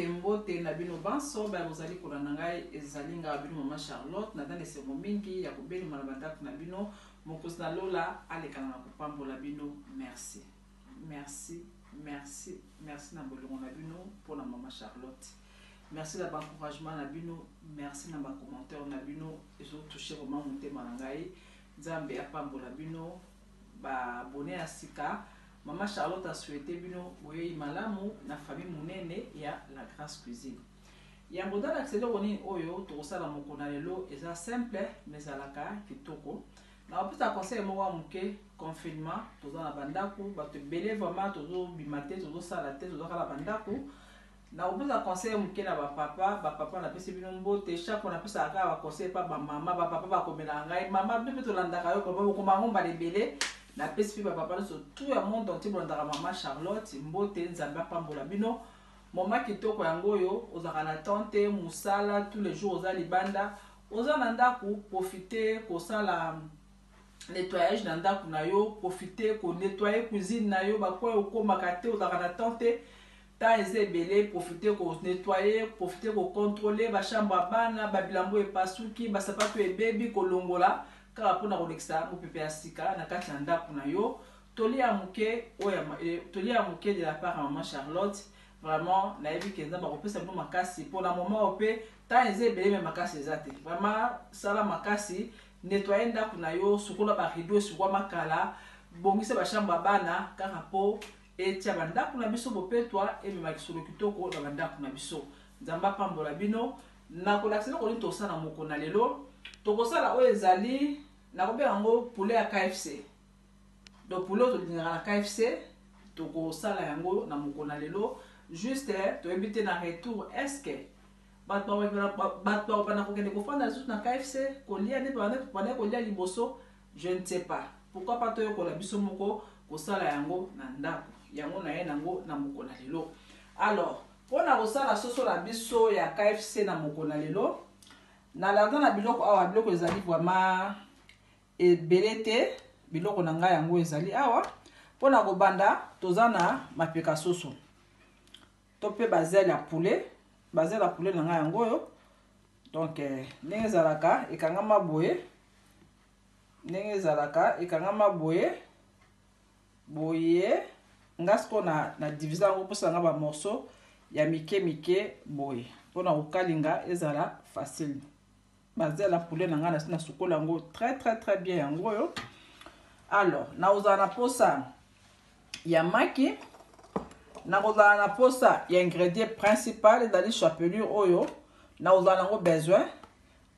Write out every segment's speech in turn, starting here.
Mbote na bino banso ba bozali kolanda ngai ezali nga bino mama Charlotte na dans esengo mingi ya kobelima na bandako na bino mokosi na lola alekana na kopambola bino. Merci merci merci merci na bolongo na bino mpona mama Charlotte. Merci na encouragement na bino, merci na ba commentaire na bino ezotouche vraiment motema na ngai. Nzambe apambola bino ba abonné ya sika. Mama Charlotte a souhaité bino boye malamu na famille munene ya la Grâce Cuisine. Yango dans l'accès oni oyo to sala mokona lelo eza simple mais alaka kitoko. Na opita conseil mo wa muke confinement toza na bandako ba te belé vraiment tozo bimate tozo sala te tozo kala bandako. Na opita conseil muke na ba papa na pesi bino mbote chaque on a pesa aka ba conseil pa ba mama ba papa ba komela ngai mama bebe to landaka yo ko ba ngomba de belé. La pesi ba papa sur tout le monde entier pour ndara mama Charlotte mbote nzamba pambola bino mama kitoko yango yo ozaka na tante musala tous les jours oza libanda oza na ndaku profiter ko sala nettoyage na ndaku na yo profiter ko nettoyer cuisine na yo ba ko okomaka te ozaka na tante ta ezebele profiter ko nettoyer profiter ko contrôler ba chambre bana ba bilambo epasuki ba sapato ebebi ko longola kala pona kolekisa mopepe ya sika na kati ya ndako na yo tolia muke oya tolia muke de la part de maman Charlotte vraiment na yebi ke nzamba kopesa bino makasi pona moment ope ta ezebele me makasi ezate vraiment sala makasi nettoyer ndako na yo sukola ba rideau sukwa makala bongisa ba chambre bana kaka po etia ba ndako na biso bopetwa ebe makisolo kitoko na ba ndako na biso nzamba pambola bino na kolakisa ko linto sana mokona lelo tokosala oyo ezali nakobe yango poulet ya KFC. Donc poulet to lingaka na KFC tokosala yango na mokona lelo juste to éviter na retour est-ce que bato bana kokende kofanda juste na KFC kolia ne pendant kolia liboso je ne sais pas pourquoi pas to yokola biso moko kosala yango na ndako yango na ye nango na mokona lelo. Alors pona kosala soso la biso ya KFC na mokona lelo na landa na biloko awa biloko ezali vraiment ebelete biloko na ngai yango ezali awa pona kobanda tozana mapeka soso to pe bazel ya poulet na ngai yango yo donc ndenge ezalaka ekangama boye ngasko na diviser yango posa nga ba morceau ya mike boye pona kokalinga ezala facile. Bazel la poulet na ngana na sukola yango très bien yango yo. Alors na ozana na posa ya maki na ozana na posa ya ingrédient principal ezali chapelure oyo na ozana ngo besoin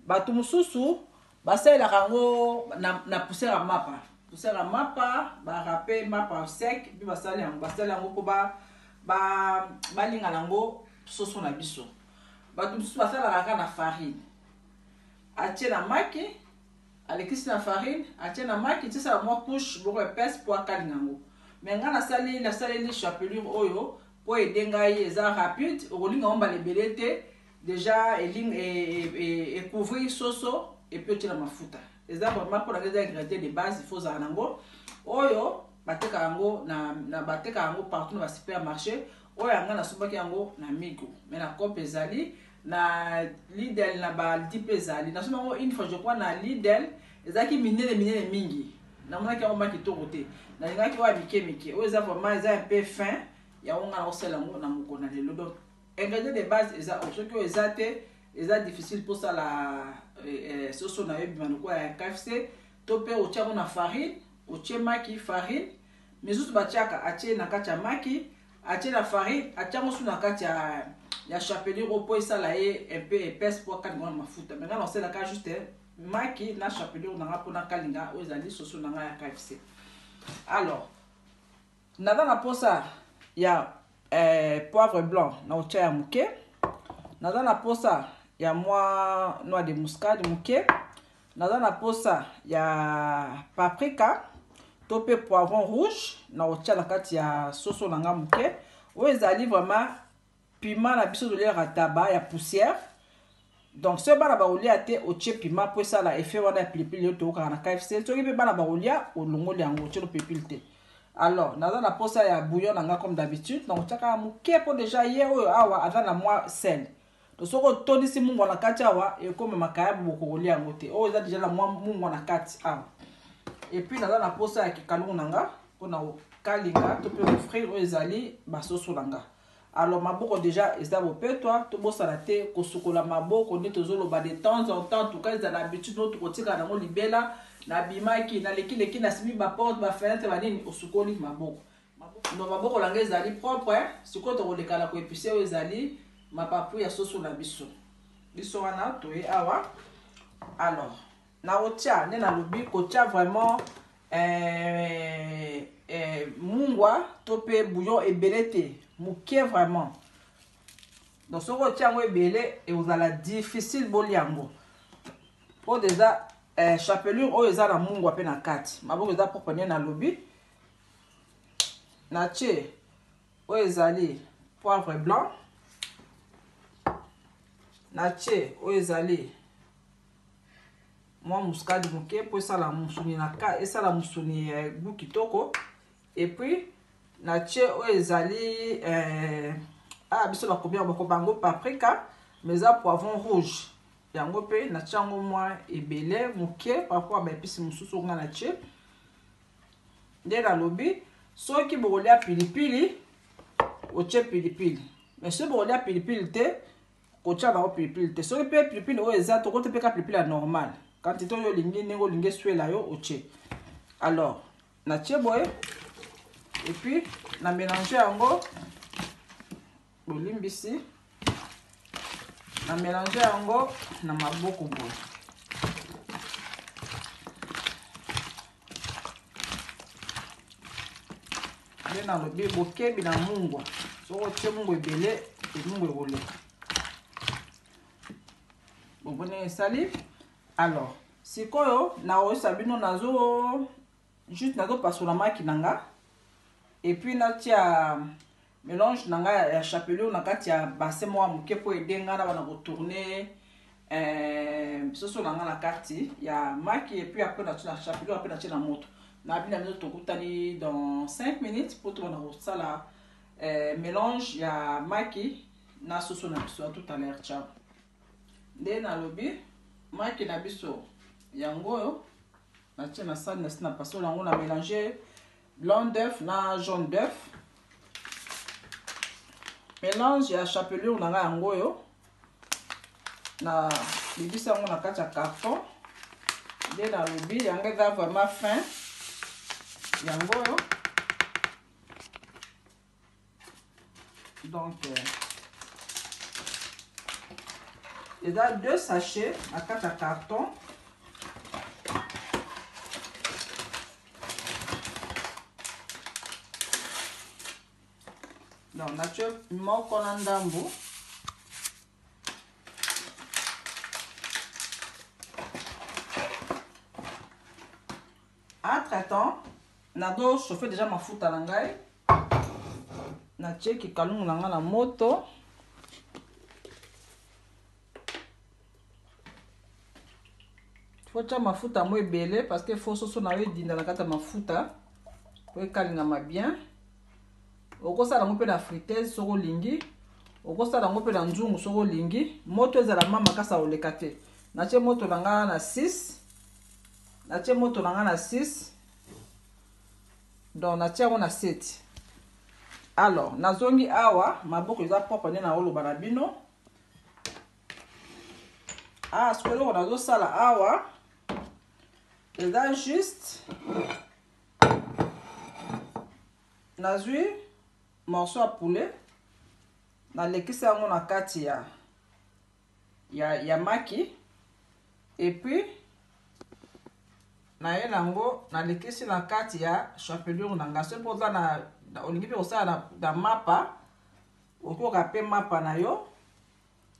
batu mususu basela rango na poussière à mapa ba râper mapa sec puis basala yango ko ba linga nango soso na biso batu mususu basala na farine atie na maki alekisi na farine atie na maki tisa la moi couche boko épaisse pour akalinga ngo mais nga nasali ni chapelure oyo po edenga ye eza rapide okolinga omba lebele te déjà et couvrir soso et puis otie na mafuta eza vraiment pour les ingrédients de base il faut za nango oyo bateka yango na bateka yango partout na supermarché oyo anga na sombaki yango na Migo mais na cope ezali na Lidl na ba dipezali na somo une fois je crois na Lidl ezaki minene mingi na mona ki omaki to côté na ngaki wa mike o eza vraiment eza un peu fin ya onga na osela ngo na mokona lelo donc ingrédients de base eza ce que ezate eza difficile pour ça la soso na yebi manoko ya KFC to pe o tia na farine o tia maki farine mais juste batiaka atie na kati ya maki atie la farine atia mosu na kati ya chapelure opo esala ye un peu épaisse pour kalinga na mafuta mais on sait la ka juste maki na chapelure na pona kalinga o ezali soso na ya KFC. Alors nada na posa ya poivre blanc na otia ya muke nada na posa ya moi noix de muscade muke nada na posa ya paprika to pe poivron rouge na otia na kati ya soso na nga muke o ezali vraiment piment na biso de rataba ya poussière donc ce bana ba olia te o tie piment pour ça la effet wana pilipili to ka na KFC to ki pe bana ba olia o longoli yango tie le pilipili te Alors naza na posa ya bouillon nanga comme d'habitude donc tiaka muke po déjà ye oyo awa aza na mwa sel to soko tondisi mungu na kati awa ekoma makaya boko kolia yango te oyo eza déjà na mwa mungu na kati awa et puis naza na posa ya kikalungu nanga pona kalinga to pe frire oyo ezali basoso nanga. Alors maboko déjà eza bopetwa to bosala te kosukola maboko nde tozoloba de temps en temps tout cas ezala l'habitude no tokotika nango libela na bimaki na leki na simi ba porte ba fenêtre ba nini osukoli maboko no maboko langa ezali propre sikoyo tokolekala ko épicer oyo ezali mapapu ya soso na biso wana toye awa. Alors na otia ne na lobi kotia vraiment mungwa to pe bouillon ebele te muke vraiment donc soko otia yango ebele ezala difficile boliango po déjà chapelure oyo eza na mungwa pe na kati maboko eza propre ne na lobi na tie oyo ezali poivre blanc na tie oyo ezali mwa muscade muke po esala musuni na ka esala musuni goût kitoko et puis na tie oyo ezali biso bakobia bakobango paprika mais eza poivron rouge yango pe na tie yango mwa ebele muke par rapport a baepisi mosusu nga na tie nde nalobi soki bokolia pilipili otie pilipili mais soki bokolia pilipili te kotia nango pilipili te soki mpe pilipili oyo eza tokote mpe ka pilipili ya normal quantité oyo olingi ndenge olingi eswela yo otie. Alors na tie boye et puis na mélange yango bolimbisi na mélange yango na maboko boye nde nalobi bokebi na mungwa soko otie mungwa ebele emungwa ekoleka bobone esali. Alors sikoyo na oyesa bino nazo juste nazopasola maki nanga et puis natia mélange nanga ya chapelure na kati ya bassin mwa muke po edenga na bana kotourner soso nanga na kati ya maki et puis après natia na chapelure après natia na moto na bina miso tokutani dans 5 minutes pour to bana kosala mélange ya maki na soso na biso tout à l'heure. Ciao nde nalobi maki na biso yango oyo natia na sani nasi na pasola yango na mélanger blanc d'œuf na jaune d'œuf mélange ya chapelure nanga yango oyo na bibisa yango na kati ya carton nde nalobi yango eza vraiment fin yango oyo donc eza 2 sachets na kati ya carton donc natie moko na ndambu entre temps nazo chauffer déjà mafuta na ngai natie kikalungu na ngai na moto faut tia mafuta mo ebele parce que faut soso na yo edinda na kati ya mafuta po ekalingama bien okosala yango mpe na friteuse soko olingi okosala yango mpe na nzungu soko olingi moto ezala ma makasa oleka te natie moto na nga na 6 natie moto na nga na 6 donc natie yango na 7. Alors nazongi awa maboko eza propre nde na oloba na bino sikoyo eloko nazosala awa eza juste nazwi morceau ya poulet nalekisi yango na kati ya maki et puis naye nango nalekisi na kati ya chapelure na nga soki mpoza na olingi mpe kosala na mapa okoka mpe mapa na yo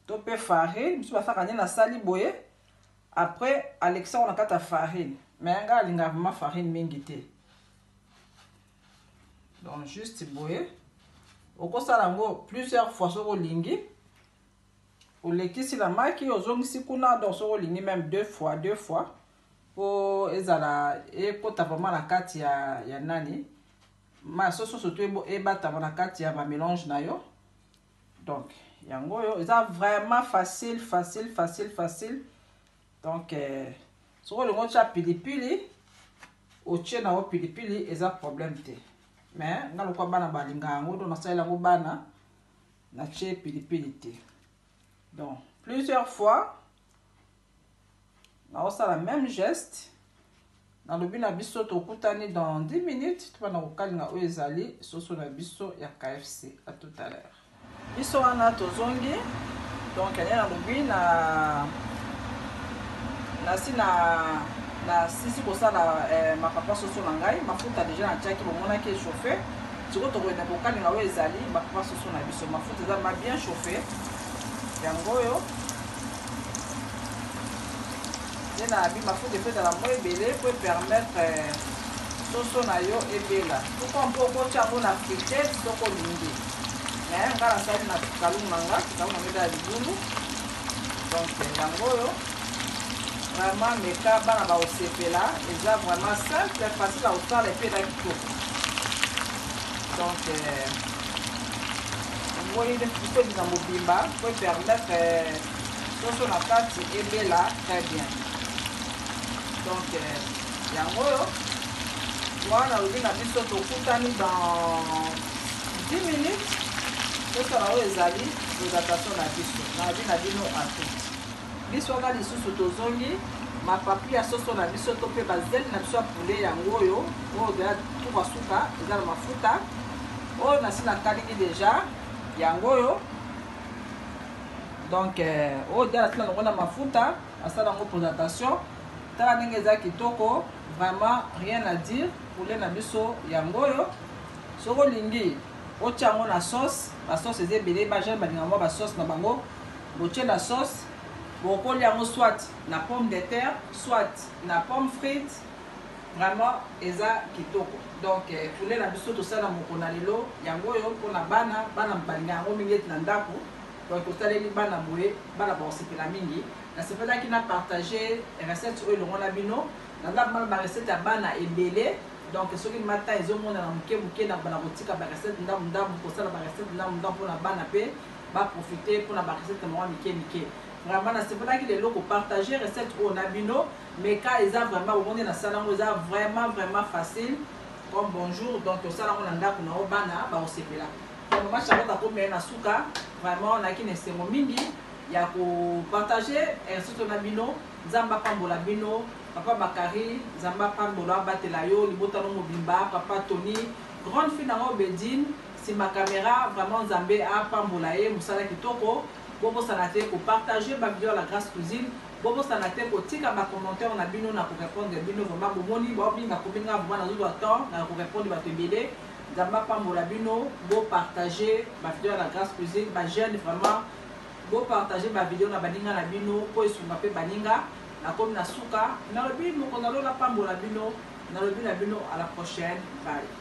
to mpe farine biso basaka nde nasali boye après alekisa yango na kati ya farine mais nga alingaka vraiment farine mingi te donc juste boye okosala yango plusieurs fois soki olingi olekisi na maki ozongisi kuna donc soki olingi même deux fois po ezala ekota vraiment na kati ya nani ma sauce surtout ebata na kati ya ba mélange na yo. Donc yango yo eza vraiment facile. Donc so le ngocha pilipili otie na o pilipili eza problème te. Mais ngalo kwa bana balinga yango do na sala ngo bana na tie pilipili te. Donc plusieurs fois on a le même geste. Dans le bin biso to kutani dans 10 minutes, tu vas na kokalinga o ezali soso na biso ya KFC. À tout à l'heure. Biso wana to zongi. Donc elle est dans le bin na sisi ko sala ma papa soso na ngai, mafuta déjà na tiaki bo mona ke chauffer. Siko to ko na kokalinga o ezali ma papa soso na biso, mafuta za ma bien chauffer. Yango yo na bi mafuta fait dans la moelle belé pour permettre soso na yo ebela. Pourquoi on peut chango na frites soko mingi. Mais ngala sali na kalunga na meda libulu. Donc yango yo vraiment meka bana ba osepela, eza vraiment simple, facile à faire les pieds kitoko. Donc moi il faut dire dans mobimba pour permettre soso na kati ebela très bien. Donc yango yo wana olina biso tokutani dans 10 minutes. Soso na yo ezali présentation na biso na bina bino à tout. Biso wana lisusu tozongi mapapi ya soso na biso to pe bazeli na biso ya poulet yango yo oyo deja tuka suka eza na mafuta oyo nasi na kalingi déjà yango yo. Donc oyo deja nasi na longo na mafuta asala yango présentation. Tala ndenge eza kitoko, vraiment rien à dire. Poulet na biso yango yo soko lingi otia yango na sauce. La sauce eza ebele ba j'aime balinga mwa ba sauce na bango botie na sauce bokoli yango soit na pomme de terre soit na pomme frite. Vraiment eza kitoko. Donc poulet na biso tosala mokona lelo yango yo mpona bana balinga yango mingi eti na ndako. Donc tosaleli bana boye bana baosepela mingi. C'est pas qu'il a partagé les recettes au long de bino. Dans la recette à bana et belé. Donc ce qui matin ils ont mon amké dans la boutique à la recette ndam pour ça la recette ndam pour la bana paix va profiter pour la recette moi miké. Vraiment c'est pas qu'il est là pour partager recette au nabino mais quand ils ont vraiment au monde dans salon ils ont vraiment facile comme bonjour donc au salon on anda kuna bana ba osepela. Donc moi charlotte ko mena suka vraiment on a qui ne c'est mingi. Ya ko partager surtout na bino nzamba pambola bino papa Bakari nzamba pambola batela yo libota no mobimba papa Tony grande fille na Obedine si ma caméra vraiment nzambe a pambola ye musala kitoko bobo sanate ko partager ba vidéo la grâce cuisine bobo sanate ko tika ba commentaire na bino na ko répondre bino vraiment bomoni ba binga ko binga vraiment na zo temps na ko répondre ba tebele nzamba pambola bino bo partager ba vidéo la grâce cuisine ba jeune vraiment bo partager ma vidéo na baninga na bino po esunga pe baninga na komi na suka na lobi moko na lola pambola bino na lobi na bino à la prochaine bye.